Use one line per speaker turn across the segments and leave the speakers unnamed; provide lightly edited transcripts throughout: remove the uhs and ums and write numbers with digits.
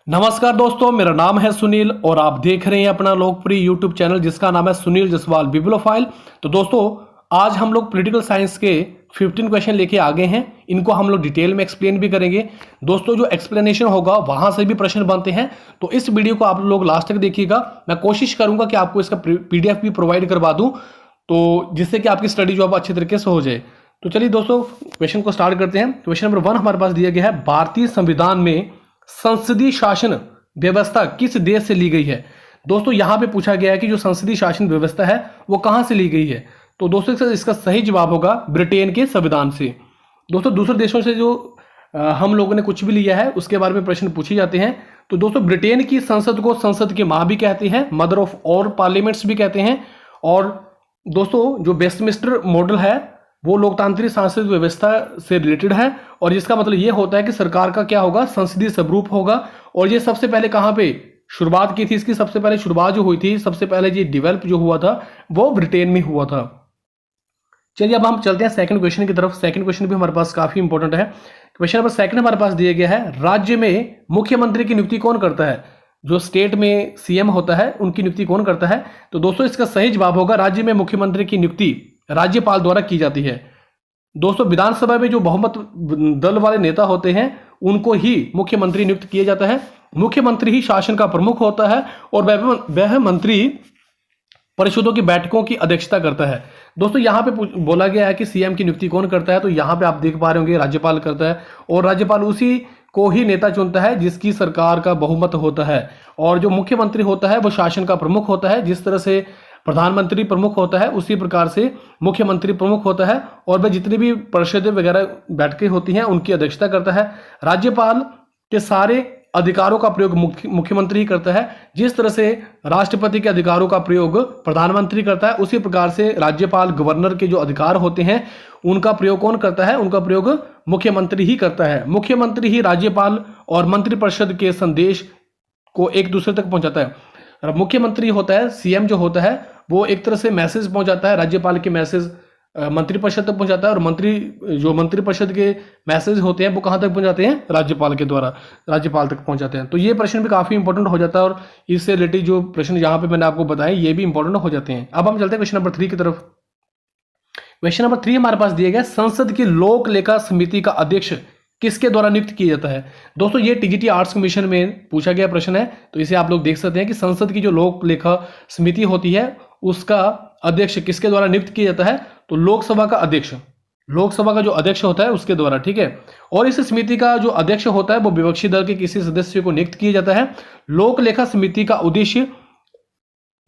नमस्कार दोस्तों, मेरा नाम है सुनील और आप देख रहे हैं अपना लोकप्रिय यूट्यूब चैनल जिसका नाम है सुनील जसवाल बिब्लोफाइल। तो दोस्तों, आज हम लोग पॉलिटिकल साइंस के 15 क्वेश्चन लेके आ गए हैं। इनको हम लोग डिटेल में एक्सप्लेन भी करेंगे। दोस्तों, जो एक्सप्लेनेशन होगा वहां से भी प्रश्न बनते हैं, तो इस वीडियो को आप लोग लास्ट तक देखिएगा। मैं कोशिश करूंगा कि आपको इसका PDF भी प्रोवाइड करवा दूं, तो जिससे कि आपकी स्टडी जो है अच्छे तरीके से हो जाए। तो चलिए दोस्तों, क्वेश्चन को स्टार्ट करते हैं। क्वेश्चन नंबर 1 हमारे पास दिया गया है, भारतीय संविधान में संसदीय शासन व्यवस्था किस देश से ली गई है। दोस्तों, यहां पे पूछा गया है कि जो संसदीय शासन व्यवस्था है वो कहां से ली गई है। तो दोस्तों, इसका सही जवाब होगा ब्रिटेन के संविधान से। दोस्तों, दूसरे देशों से जो हम लोगों ने कुछ भी लिया है उसके बारे में प्रश्न पूछे जाते हैं। तो दोस्तों, ब्रिटेन की संसद को संसद की मां भी कहते हैं, मदर ऑफ ऑल पार्लियामेंट्स भी कहते हैं। और दोस्तों, जो वेस्टमिंस्टर मॉडल है वो लोकतांत्रिक सांसद व्यवस्था से रिलेटेड है, और जिसका मतलब ये होता है कि सरकार का क्या होगा, संसदीय स्वरूप होगा। और ये सबसे पहले कहां पे शुरुआत की थी, इसकी सबसे पहले शुरुआत जो हुई थी, सबसे पहले ये डेवलप जो हुआ था वो ब्रिटेन में हुआ था। चलिए अब हम चलते हैं सेकंड क्वेश्चन की तरफ। सेकंड क्वेश्चन भी हमारे पास काफी इंपॉर्टेंट है। क्वेश्चन नंबर 2 हमारे पास दिया गया है, राज्य में मुख्यमंत्री की नियुक्ति कौन करता है। जो स्टेट में CM होता है उनकी नियुक्ति कौन करता है। तो दोस्तों, इसका सही जवाब होगा, राज्य में मुख्यमंत्री की नियुक्ति राज्यपाल द्वारा की जाती है। दोस्तों, विधानसभा में जो बहुमत दल वाले नेता होते हैं उनको ही मुख्यमंत्री नियुक्त किया जाता है। मुख्यमंत्री ही शासन का प्रमुख होता है और वह मंत्री परिषदों की बैठकों की अध्यक्षता करता है। दोस्तों, यहां पे बोला गया है कि CM की नियुक्ति कौन करता है, तो यहां पे आप देख पा रहे होंगे राज्यपाल करता है, और राज्यपाल उसी को ही नेता चुनता है जिसकी सरकार का बहुमत होता है। और जो मुख्यमंत्री होता है वो शासन का प्रमुख होता है। जिस तरह से प्रधानमंत्री प्रमुख होता है उसी प्रकार से मुख्यमंत्री प्रमुख होता है, और वह जितनी भी परिषदें वगैरह बैठकें होती हैं उनकी अध्यक्षता करता है। राज्यपाल के सारे अधिकारों का प्रयोग मुख्यमंत्री ही करता है। जिस तरह से राष्ट्रपति के अधिकारों का प्रयोग प्रधानमंत्री करता है, उसी प्रकार से राज्यपाल गवर्नर के जो अधिकार होते हैं उनका प्रयोग कौन करता है, उनका प्रयोग मुख्यमंत्री ही करता है। मुख्यमंत्री ही राज्यपाल और मंत्रिपरिषद के संदेश को एक दूसरे तक पहुंचाता है। मुख्यमंत्री होता है, CM जो होता है वो एक तरह से मैसेज पहुंचाता है, राज्यपाल के मैसेज मंत्रिपरिषद तक पहुंचाता है, और मंत्रिपरिषद के मैसेज होते हैं वो कहां तक पहुंचाते हैं, राज्यपाल के द्वारा राज्यपाल तक पहुंचाते हैं। तो ये प्रश्न भी काफी इंपॉर्टेंट हो जाता है, और इससे रिलेटेड जो प्रश्न यहाँ पे मैंने आपको बताए ये भी इंपॉर्टेंट हो जाते हैं। अब हम चलते हैं क्वेश्चन नंबर 3 की तरफ। क्वेश्चन नंबर 3 हमारे पास दिया गया, संसद की लोक लेखा समिति का अध्यक्ष किसके द्वारा नियुक्त किया जाता है। दोस्तों, ये TGT आर्ट्स कमीशन में पूछा गया प्रश्न है, तो इसे आप लोग देख सकते हैं कि संसद की जो लोक लेखा समिति होती है उसका अध्यक्ष किसके द्वारा नियुक्त किया जाता है। तो लोकसभा का अध्यक्ष, लोकसभा का जो अध्यक्ष होता है उसके द्वारा, ठीक है। और इस समिति का जो अध्यक्ष होता है वो विपक्षी दल के किसी सदस्य को नियुक्त किया जाता है। लोक लेखा समिति का उद्देश्य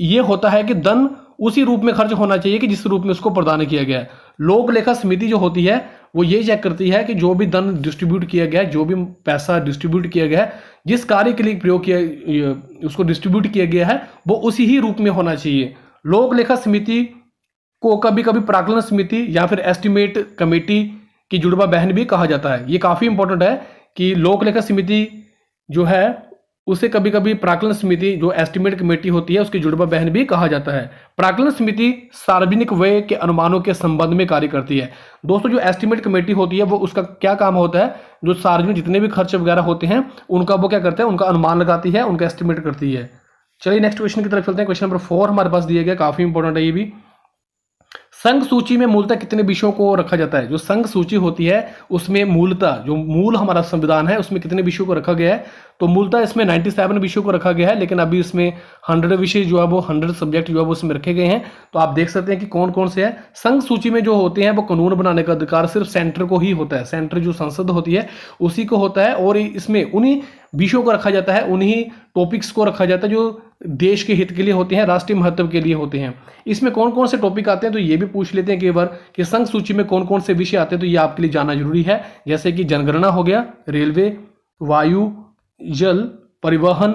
ये होता है कि धन उसी रूप में खर्च होना चाहिए कि जिस रूप में उसको प्रदान किया गया है। लोक लेखा समिति जो होती है वो ये चेक करती है कि जो भी धन डिस्ट्रीब्यूट किया गया है, जो भी पैसा डिस्ट्रीब्यूट किया गया है, जिस कार्य के लिए प्रयोग किया उसको डिस्ट्रीब्यूट किया गया है वो उसी ही रूप में होना चाहिए। लोक लेखा समिति को कभी कभी प्राक्कलन समिति या फिर एस्टिमेट कमेटी की जुड़वा बहन भी कहा जाता है। ये काफी इंपॉर्टेंट है कि लोक लेखा समिति जो है उसे कभी कभी प्राक्कलन समिति, जो एस्टिमेट कमेटी होती है, उसकी जुड़वा बहन भी कहा जाता है। प्राक्कलन समिति सार्वजनिक व्यय के अनुमानों के संबंध में कार्य करती है। दोस्तों, जो एस्टिमेट कमेटी होती है वो उसका क्या काम होता है, जो सार्वजनिक जितने भी खर्च वगैरह होते हैं उनका वो क्या करते हैं, उनका अनुमान लगाती है, उनका एस्टिमेट करती है। चलिए नेक्स्ट क्वेश्चन की तरफ चलते हैं। क्वेश्चन नंबर 4 हमारे पास दिया गया, काफी इंपॉर्टेंट है ये भी। संघ सूची में मूलतः कितने विषयों को रखा जाता है। जो संघ सूची होती है उसमें मूलतः जो मूल हमारा संविधान है उसमें कितने विषयों को रखा गया है। तो मूलतः इसमें 97 विषयों को रखा गया है, लेकिन अभी इसमें 100 विषय जो है वो 100 सब्जेक्ट जो है वो उसमें रखे गए हैं। तो आप देख सकते हैं कि कौन कौन से है। संघ सूची में जो होते हैं वो कानून बनाने का अधिकार सिर्फ सेंटर को ही होता है। सेंटर जो संसद होती है उसी को होता है, और इसमें उन्हीं विषयों को रखा जाता है, उन्हीं टॉपिक्स को रखा जाता है जो देश के हित के लिए होते हैं, राष्ट्रीय महत्व के लिए होते हैं। इसमें कौन कौन से टॉपिक आते हैं तो ये भी पूछ लेते हैं कई बार कि संघ सूची में कौन कौन से विषय आते हैं, तो ये आपके लिए जानना जरूरी है। जैसे कि जनगणना हो गया, रेलवे, वायु, जल, परिवहन,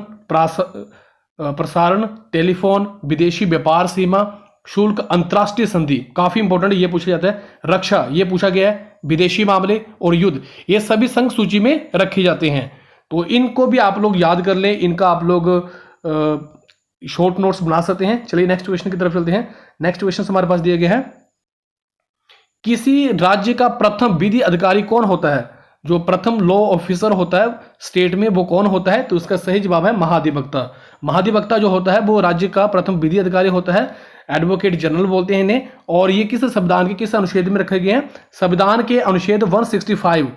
प्रसारण, टेलीफोन, विदेशी व्यापार सीमा, शुल्क, अंतरराष्ट्रीय संधि, काफी इंपॉर्टेंट ये पूछा जाता है। रक्षा ये पूछा गया है, विदेशी मामले और युद्ध, ये सभी संघ सूची में रखे जाते हैं। तो इनको भी आप लोग याद कर लें, इनका आप लोग शॉर्ट नोट्स बना सकते हैं। चलिए नेक्स्ट क्वेश्चन की तरफ चलते हैं। नेक्स्ट क्वेश्चन हमारे पास दिया गया है, किसी राज्य का प्रथम विधि अधिकारी कौन होता है। जो प्रथम लॉ ऑफिसर होता है स्टेट में वो कौन होता है? तो इसका सही जवाब है महाधिवक्ता। महाधिवक्ता जो होता है वो राज्य का प्रथम विधि अधिकारी होता है, एडवोकेट जनरल बोलते हैं इन्हें। और ये किस संविधान के किस अनुच्छेद में रखे गए हैं? संविधान के अनुच्छेद 165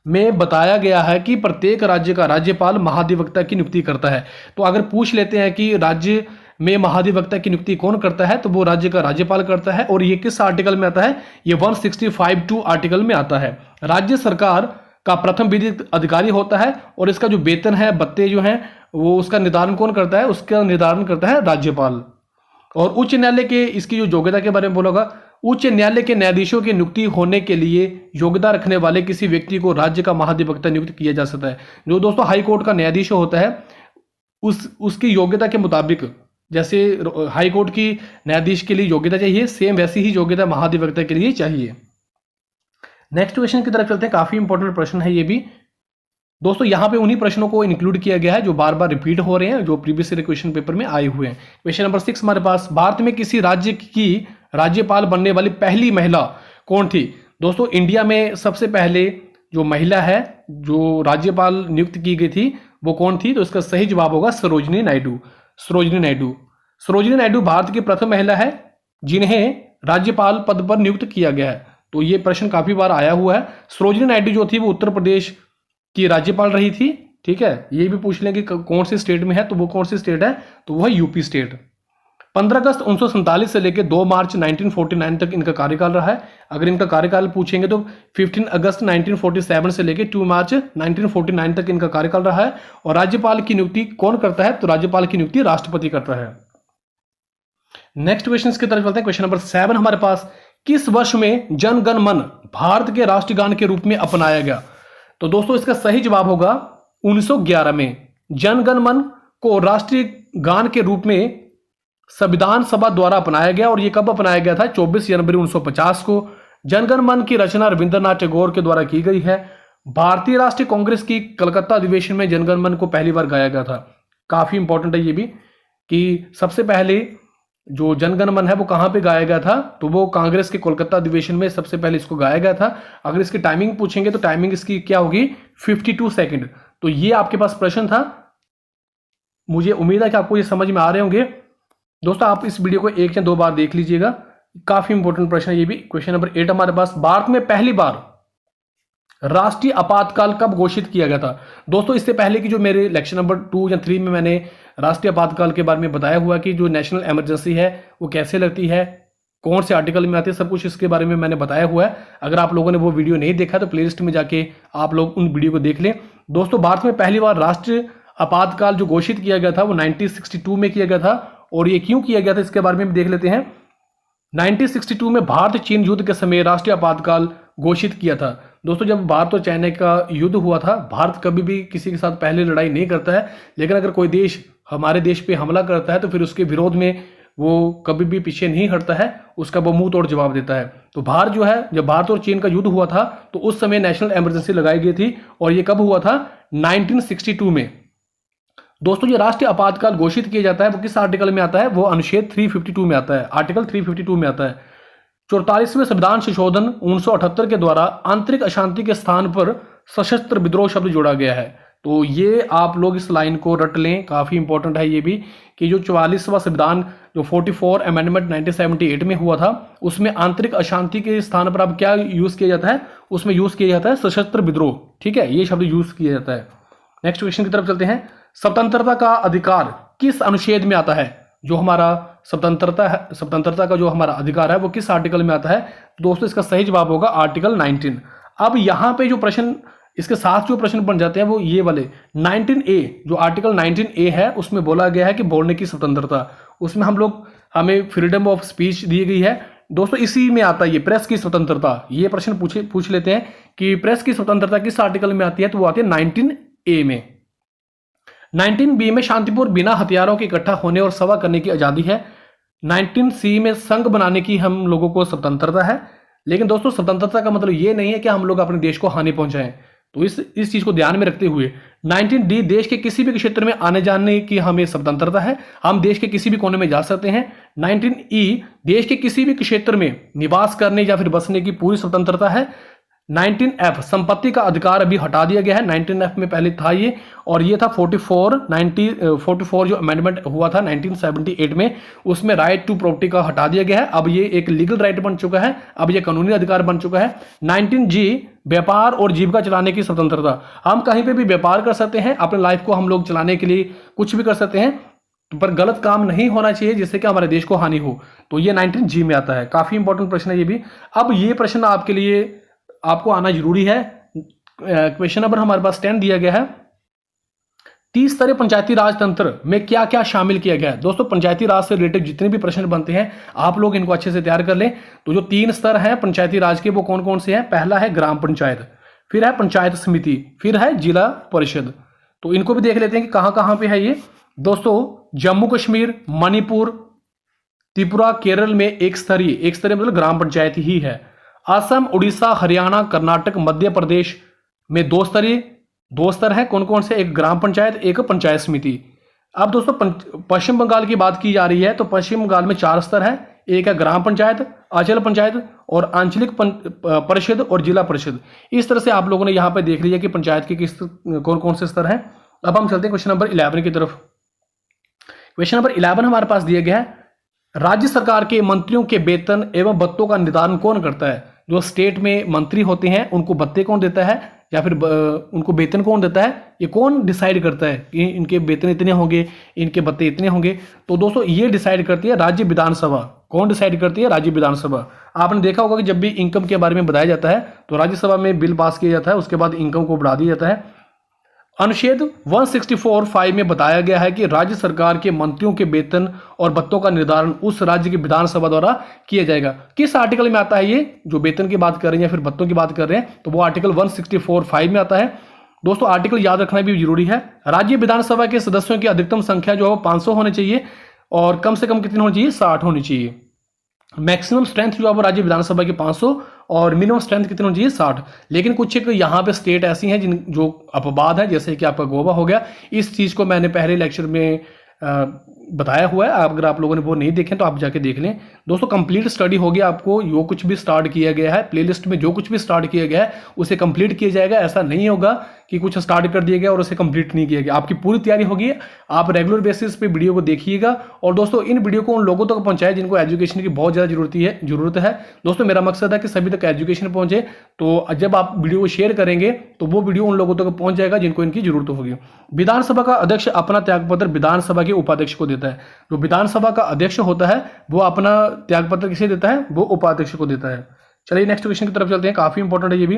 में बताया गया है कि प्रत्येक राज्य का राज्यपाल महाधिवक्ता की नियुक्ति करता है। तो अगर पूछ लेते हैं कि राज्य में महाधिवक्ता की नियुक्ति कौन करता है, तो वो राज्य का राज्यपाल करता है। और ये किस आर्टिकल में आता है? ये 165(2) आर्टिकल में आता है। राज्य सरकार का प्रथम विधि अधिकारी होता है और इसका जो वेतन है, भत्ते जो हैं, वो उसका निर्धारण कौन करता है? उसका निर्धारण करता है राज्यपाल। और उच्च न्यायालय के इसकी जो योग्यता के बारे में बोलोगा, उच्च न्यायालय के न्यायाधीशों की नियुक्ति होने के लिए योग्यता रखने वाले किसी व्यक्ति को राज्य का महाधिवक्ता नियुक्त किया जा सकता है। जो दोस्तों हाई कोर्ट का न्यायाधीश होता है उसकी योग्यता के मुताबिक, जैसे हाई कोर्ट की न्यायाधीश के लिए योग्यता चाहिए, सेम वैसी ही योग्यता महाधिवक्ता के लिए चाहिए। नेक्स्ट क्वेश्चन की तरफ चलते हैं। काफी इंपॉर्टेंट प्रश्न है ये भी दोस्तों। यहाँ पे उन्हीं प्रश्नों को इंक्लूड किया गया है जो बार बार रिपीट हो रहे हैं, जो प्रीवियस ईयर क्वेश्चन पेपर में आए हुए हैं। क्वेश्चन नंबर 6 हमारे पास, भारत में किसी राज्य की राज्यपाल बनने वाली पहली महिला कौन थी? दोस्तों इंडिया में सबसे पहले जो महिला है जो राज्यपाल नियुक्त की गई थी वो कौन थी? तो इसका सही जवाब होगा सरोजिनी नायडू। सरोजिनी नायडू। सरोजिनी नायडू भारत की प्रथम महिला है जिन्हें राज्यपाल पद पर नियुक्त किया गया है। तो ये प्रश्न काफी बार आया हुआ है। सरोजिनी नायडू जो थी वो उत्तर प्रदेश की राज्यपाल रही थी। ठीक है, ये भी पूछ लें कि कौन सी स्टेट में है, तो वो कौन सी स्टेट है? तो वो है यूपी स्टेट। 15 अगस्त 1947 से लेकर 2 मार्च 1949 तक इनका कार्यकाल रहा है। अगर इनका कार्यकाल पूछेंगे तो 15 अगस्त 1947 से लेकर 2 मार्च 1949 तक इनका कार्यकाल रहा है। और राज्यपाल की नियुक्ति कौन करता है? तो राज्यपाल की नियुक्ति राष्ट्रपति करता है। नेक्स्ट क्वेश्चन की तरफ चलते हैं। क्वेश्चन नंबर 7 हमारे पास, किस वर्ष में जन गण मन भारत के राष्ट्रगान के रूप में अपनाया गया? तो दोस्तों इसका सही जवाब होगा 1911 में। जन गण मन को राष्ट्रीय गान के रूप में संविधान सभा द्वारा अपनाया गया। और यह कब अपनाया गया था? 24 जनवरी 1950 को। जन गण मन की रचना रविंद्रनाथ टैगोर के द्वारा की गई है। भारतीय राष्ट्रीय कांग्रेस की कलकत्ता अधिवेशन में जन गण मन को पहली बार गाया गया था। काफी इंपॉर्टेंट है ये भी कि सबसे पहले जो जनगण मन है वो कहां पे गाया गया था? तो वो कांग्रेस के कोलकाता अधिवेशन में सबसे पहले इसको गाया गया था। अगर इसकी टाइमिंग पूछेंगे तो टाइमिंग इसकी क्या होगी? 52 सेकंड। तो ये आपके पास प्रश्न था। मुझे उम्मीद है कि आपको ये समझ में आ रहे होंगे। दोस्तों आप इस वीडियो को 1 या 2 बार देख लीजिएगा, काफी इंपॉर्टेंट प्रश्न है ये भी। क्वेश्चन नंबर 8 हमारे पास, भारत में पहली बार राष्ट्रीय आपातकाल कब घोषित किया गया था? दोस्तों इससे पहले की जो मेरे लेक्चर नंबर 2 या 3 में मैंने राष्ट्रीय आपातकाल के बारे में बताया हुआ कि जो नेशनल इमरजेंसी है वो कैसे लगती है, कौन से आर्टिकल में आती है, सब कुछ इसके बारे में मैंने बताया हुआ है। अगर आप लोगों ने वो वीडियो नहीं देखा तो प्लेलिस्ट में जाके आप लोग उन वीडियो को देख लें। दोस्तों भारत में पहली बार राष्ट्रीय आपातकाल जो घोषित किया गया था वो 1962 में किया गया था। और ये क्यों किया गया था इसके बारे में भी देख लेते हैं। 1962 में भारत चीन युद्ध के समय राष्ट्रीय आपातकाल घोषित किया था। दोस्तों जब भारत और चाइना का युद्ध हुआ था, भारत कभी भी किसी के साथ पहले लड़ाई नहीं करता है, लेकिन अगर कोई देश हमारे देश पे हमला करता है तो फिर उसके विरोध में वो कभी भी पीछे नहीं हटता है, उसका वो मुंह तोड़ जवाब देता है। तो भारत जो है, जब भारत और चीन का युद्ध हुआ था तो उस समय नेशनल इमरजेंसी लगाई गई थी। और ये कब हुआ था? 1962 में। दोस्तों जो राष्ट्रीय आपातकाल घोषित किया जाता है वो किस आर्टिकल में आता है? वो अनुच्छेद 352 में आता है, आर्टिकल 352 में आता है। 44वें संविधान संशोधन 1978 के द्वारा आंतरिक अशांति के स्थान पर सशस्त्र विद्रोह शब्द जोड़ा गया है। तो ये आप लोग इस लाइन को रट लें, काफी इंपॉर्टेंट है ये भी, कि जो 44वां संविधान जो 44 अमेंडमेंट 1978 में हुआ था उसमें आंतरिक अशांति के स्थान पर अब क्या यूज किया जाता है? उसमें यूज किया जाता है सशस्त्र विद्रोह। ठीक है, ये शब्द यूज किया जाता है। नेक्स्ट क्वेश्चन की तरफ चलते हैं। स्वतंत्रता का अधिकार किस अनुच्छेद में आता है? जो हमारा स्वतंत्रता का जो हमारा अधिकार है वो किस आर्टिकल में आता है? दोस्तों इसका सही जवाब होगा आर्टिकल 19। अब यहाँ पे जो प्रश्न इसके साथ जो प्रश्न बन जाते हैं वो ये वाले 19A, जो आर्टिकल 19A है उसमें बोला गया है कि बोलने की स्वतंत्रता, उसमें हमें फ्रीडम ऑफ स्पीच दी गई है। दोस्तों इसी में आता है ये प्रेस की स्वतंत्रता। ये प्रश्न पूछ लेते हैं कि प्रेस की स्वतंत्रता किस आर्टिकल में आती है? तो वो आती है 19A में। 19B में शांतिपूर्ण बिना हथियारों के इकट्ठा होने और सभा करने की आजादी है। 19C में संघ बनाने की हम लोगों को स्वतंत्रता है। लेकिन दोस्तों स्वतंत्रता का मतलब ये नहीं है कि हम लोग अपने देश को हानि पहुंचाएं। तो इस चीज को ध्यान में रखते हुए 19D देश के किसी भी क्षेत्र में आने जाने की हमें स्वतंत्रता है, हम देश के किसी भी कोने में जा सकते हैं। 19E देश के किसी भी क्षेत्र में निवास करने या फिर बसने की पूरी स्वतंत्रता है। 19F संपत्ति का अधिकार अभी हटा दिया गया है। 19F में पहले था ये, और ये था 44 जो अमेंडमेंट हुआ था 1978 में, उसमें राइट टू प्रॉपर्टी का हटा दिया गया है। अब ये एक लीगल राइट बन चुका है, अब ये कानूनी अधिकार बन चुका है। 19G व्यापार और जीविका चलाने की स्वतंत्रता। हम कहीं पे भी व्यापार कर सकते हैं, अपने लाइफ को हम लोग चलाने के लिए कुछ भी कर सकते हैं, पर गलत काम नहीं होना चाहिए जिससे कि हमारे देश को हानि हो। तो ये 19G में आता है। काफी इंपॉर्टेंट प्रश्न है ये भी। अब ये प्रश्न आपके लिए आपको आना जरूरी है। क्वेश्चन नंबर हमारे पास 10 दिया गया है, 30 स्तरीय पंचायती राज तंत्र में क्या क्या शामिल किया गया है। दोस्तों पंचायती राज से रिलेटेड जितने भी प्रश्न बनते हैं आप लोग इनको अच्छे से तैयार कर लें। तो जो 3 स्तर हैं पंचायती राज के वो कौन कौन से हैं? पहला है ग्राम पंचायत, फिर है पंचायत समिति, फिर है जिला परिषद। तो इनको भी देख लेते हैं कि कहां कहां पे है ये। दोस्तों जम्मू कश्मीर, मणिपुर, त्रिपुरा, केरल में एक स्तरीय मतलब ग्राम पंचायत ही है। असम, उड़ीसा, हरियाणा, कर्नाटक, मध्य प्रदेश में 2 स्तर है। कौन कौन से? एक ग्राम पंचायत, एक पंचायत समिति। अब दोस्तों पश्चिम बंगाल की बात की जा रही है तो पश्चिम बंगाल में 4 स्तर है। एक है ग्राम पंचायत, अंचल पंचायत और आंचलिक परिषद और जिला परिषद। इस तरह से आप लोगों ने यहाँ पे देख लिया कि पंचायत के किस कौन कौन से स्तर हैं। अब हम चलते हैं क्वेश्चन नंबर 11 की तरफ। क्वेश्चन नंबर 11 हमारे पास दिया गया है, राज्य सरकार के मंत्रियों के वेतन एवं भत्तों का निर्धारण कौन करता है? जो स्टेट में मंत्री होते हैं उनको भत्ते कौन देता है या फिर उनको वेतन कौन देता है, ये कौन डिसाइड करता है कि इनके वेतन इतने होंगे, इनके भत्ते इतने होंगे? तो दोस्तों ये डिसाइड करती है राज्य विधानसभा। कौन डिसाइड करती है? राज्य विधानसभा। आपने देखा होगा कि जब भी इनकम के बारे में बताया जाता है तो राज्यसभा में बिल पास किया जाता है, उसके बाद इनकम को बढ़ा दिया जाता है। अनुच्छेद 164(5) में बताया गया है कि राज्य सरकार के मंत्रियों के वेतन और भत्तों का निर्धारण उस राज्य की विधानसभा द्वारा किया जाएगा। किस आर्टिकल में आता है ये? जो वेतन की बात कर रहे हैं या फिर भत्तों की बात कर रहे हैं तो वो आर्टिकल 164(5) में आता है। दोस्तों आर्टिकल याद रखना भी जरूरी है। राज्य विधानसभा के सदस्यों की अधिकतम संख्या जो है 500 होनी चाहिए और कम से कम कितनी होनी चाहिए? 60 होनी चाहिए। मैक्सिमम स्ट्रेंथ जो है वो राज्य विधानसभा की 500 और मिनिमम स्ट्रेंथ कितनी होनी चाहिए? 60। लेकिन कुछ एक यहाँ पे स्टेट ऐसी हैं जिन जो अपवाद है, जैसे कि आपका गोवा हो गया। इस चीज़ को मैंने पहले लेक्चर में बताया हुआ है, अगर आप लोगों ने वो नहीं देखें तो आप जाके देख लें। दोस्तों कंप्लीट स्टडी होगी आपको, जो कुछ भी स्टार्ट किया गया है प्लेलिस्ट में, जो कुछ भी स्टार्ट किया गया है उसे कंप्लीट किया जाएगा। ऐसा नहीं होगा कि कुछ स्टार्ट कर दिया गया और उसे कंप्लीट नहीं किया गया। आपकी पूरी तैयारी होगी, आप रेगुलर बेसिस पे वीडियो को देखिएगा। और दोस्तों इन वीडियो को उन लोगों तक पहुंचाएं जिनको एजुकेशन की बहुत ज़्यादा जरूरत है। दोस्तों मेरा मकसद है कि सभी तक एजुकेशन पहुंचे, तो जब आप वीडियो को शेयर करेंगे तो वो वीडियो उन लोगों तक पहुंच जाएगा जिनको इनकी जरूरत होगी। विधानसभा का अध्यक्ष अपना त्यागपत्र विधानसभा के उपाध्यक्ष को देता है। जो विधानसभा का अध्यक्ष होता है वो अपना त्यागपत्र किसे देता है? वो उपाध्यक्ष को देता है। चलिए नेक्स्ट क्वेश्चन की तरफ चलते हैं, काफी इंपॉर्टेंट है ये भी।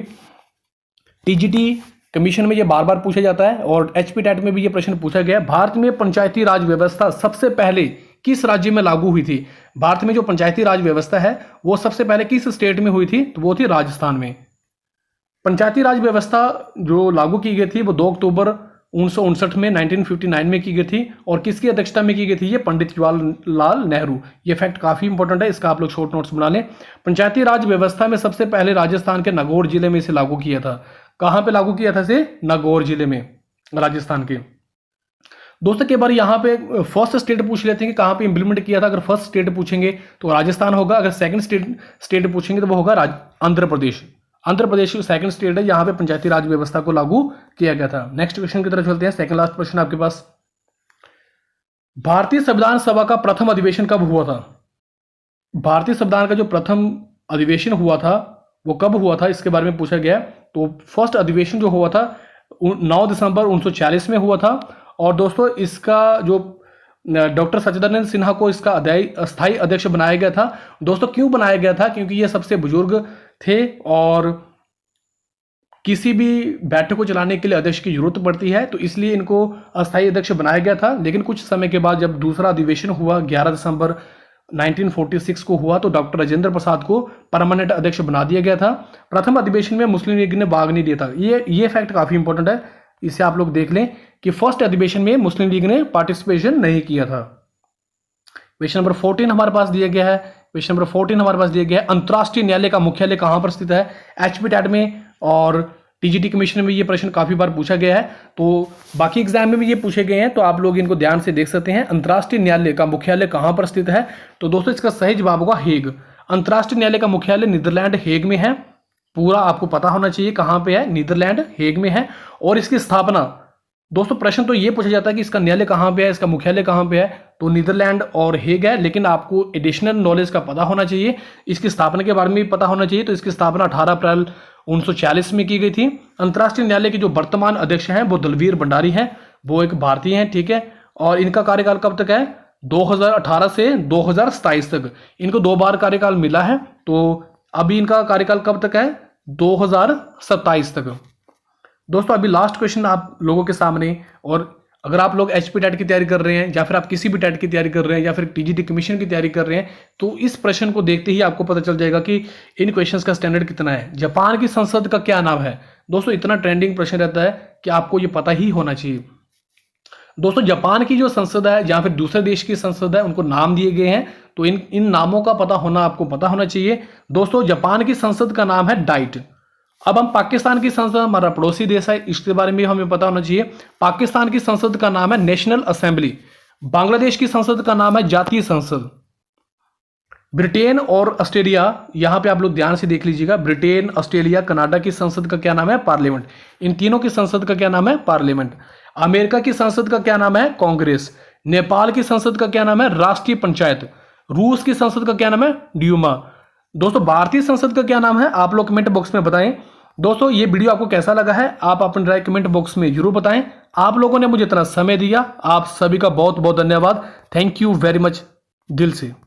टीजीटी कमीशन में ये बार बार पूछा जाता है और एचपी टेट में भी ये प्रश्न पूछा गया है। भारत में पंचायती राज व्यवस्था सबसे पहले किस राज्य में लागू हुई थी? भारत में जो पंचायती राज व्यवस्था है वो सबसे पहले किस स्टेट में हुई थी? तो वो थी राजस्थान में। पंचायती राज व्यवस्था जो लागू की गई थी वो 2 अक्टूबर 1959 में 1959 में की गई थी। और किसकी अध्यक्षता में की गई थी? ये पंडित जवाहरलाल नेहरू। ये फैक्ट काफी इंपॉर्टेंट है, इसका आप लोग शॉर्ट नोट्स बना लें। पंचायती राज व्यवस्था में सबसे पहले राजस्थान के नागौर जिले में इसे लागू किया था। कहां पे लागू किया था इसे? नागौर जिले में, राजस्थान के। दोस्तों के बार यहाँ पे फर्स्ट स्टेट पूछ लेते हैं कि कहां पे इंप्लीमेंट किया था। अगर फर्स्ट स्टेट पूछेंगे तो राजस्थान होगा, अगर सेकंड स्टेट पूछेंगे तो वो होगा आंध्र प्रदेश। आंध्र प्रदेश की सेकंड स्टेट है, यहाँ पे पंचायती राज व्यवस्था को लागू किया गया था। नेक्स्ट क्वेश्चन की तरफ चलते हैं, सेकंड लास्ट क्वेश्चन आपके पास। भारतीय संविधान सभा का प्रथम अधिवेशन कब हुआ था? भारतीय संविधान का जो प्रथम अधिवेशन हुआ था वो कब हुआ था, इसके बारे में पूछा गया। तो फर्स्ट अधिवेशन जो हुआ था 9 दिसंबर 1940 में हुआ था। और दोस्तों इसका जो डॉक्टर सच्चिदानंद सिन्हा को इसका अस्थायी अध्यक्ष बनाया गया था। दोस्तों क्यों बनाया गया था? क्योंकि ये सबसे बुजुर्ग थे और किसी भी बैठक को चलाने के लिए अध्यक्ष की जरूरत पड़ती है, तो इसलिए इनको अस्थायी अध्यक्ष बनाया गया था। लेकिन कुछ समय के बाद जब दूसरा अधिवेशन हुआ 11 दिसंबर 1946 को हुआ तो डॉक्टर राजेंद्र प्रसाद को परमानेंट अध्यक्ष बना दिया गया था। प्रथम अधिवेशन में मुस्लिम लीग ने भाग नहीं लिया था। ये फैक्ट काफी इंपॉर्टेंट है, इसे आप लोग देख लें कि फर्स्ट अधिवेशन में मुस्लिम लीग ने पार्टिसिपेशन नहीं किया था। क्वेश्चन नंबर 14 हमारे पास दिया गया है। क्वेश्चन नंबर 14 हमारे पास दिया गया है, अंतर्राष्ट्रीय न्यायालय का मुख्यालय कहां पर स्थित है? एचपी टेट में और टीजीटी कमीशन में ये प्रश्न काफी बार पूछा गया है, तो बाकी एग्जाम में भी ये पूछे गए हैं, तो आप लोग इनको ध्यान से देख सकते हैं। अंतर्राष्ट्रीय न्यायालय का मुख्यालय कहां पर स्थित है? तो दोस्तों इसका सही जवाब होगा हेग। अंतर्राष्ट्रीय न्यायालय का मुख्यालय नीदरलैंड हेग में है। पूरा आपको पता होना चाहिए कहाँ पे है, नीदरलैंड हेग में है। और इसकी स्थापना, दोस्तों प्रश्न तो ये पूछा जाता है कि इसका न्यायालय कहाँ पे है, इसका मुख्यालय कहाँ पे है, तो नीदरलैंड और हेग है। लेकिन आपको एडिशनल नॉलेज का पता होना चाहिए, इसकी स्थापना के बारे में भी पता होना चाहिए। तो इसकी स्थापना 18 अप्रैल 1946 में की गई थी। अंतर्राष्ट्रीय न्यायालय के जो वर्तमान अध्यक्ष हैं वो दलवीर भंडारी हैं, वो एक भारतीय हैं, ठीक है। और इनका कार्यकाल कब तक है, 2018 से 2027 तक। इनको 2 बार कार्यकाल मिला है, तो अभी इनका कार्यकाल कब तक है, 2027 तक। दोस्तों अभी लास्ट क्वेश्चन आप लोगों के सामने, और अगर आप लोग एचपी टेट की तैयारी कर रहे हैं या फिर आप किसी भी टेट की तैयारी कर रहे हैं या फिर टीजीटी कमीशन की तैयारी कर रहे हैं, तो इस प्रश्न को देखते ही आपको पता चल जाएगा कि इन क्वेश्चंस का स्टैंडर्ड कितना है। जापान की संसद का क्या नाम है? दोस्तों इतना ट्रेंडिंग प्रश्न रहता है कि आपको ये पता ही होना चाहिए। दोस्तों जापान की जो संसद है या फिर दूसरे देश की संसद है, उनको नाम दिए गए हैं, तो इन नामों का पता होना आपको पता होना चाहिए। दोस्तों जापान की संसद का नाम है डाइट। अब हम पाकिस्तान की संसद, हमारा पड़ोसी देश है, इसके बारे में हमें पता होना चाहिए। पाकिस्तान की संसद का नाम है नेशनल असेंबली। बांग्लादेश की संसद का नाम है जातीय संसद। ब्रिटेन और ऑस्ट्रेलिया, यहां पे आप लोग ध्यान से देख लीजिएगा, ब्रिटेन, ऑस्ट्रेलिया, कनाडा की संसद का क्या नाम है, पार्लियामेंट। इन तीनों की संसद का क्या नाम है, पार्लियामेंट। अमेरिका की संसद का क्या नाम है, कांग्रेस। नेपाल की संसद का क्या नाम है, राष्ट्रीय पंचायत। रूस की संसद का क्या नाम है, ड्यूमा। दोस्तों भारतीय संसद का क्या नाम है, आप लोग कमेंट बॉक्स में बताएं। दोस्तों ये वीडियो आपको कैसा लगा है, आप अपने राय कमेंट बॉक्स में जरूर बताएं। आप लोगों ने मुझे इतना समय दिया, आप सभी का बहुत बहुत धन्यवाद। थैंक यू वेरी मच दिल से।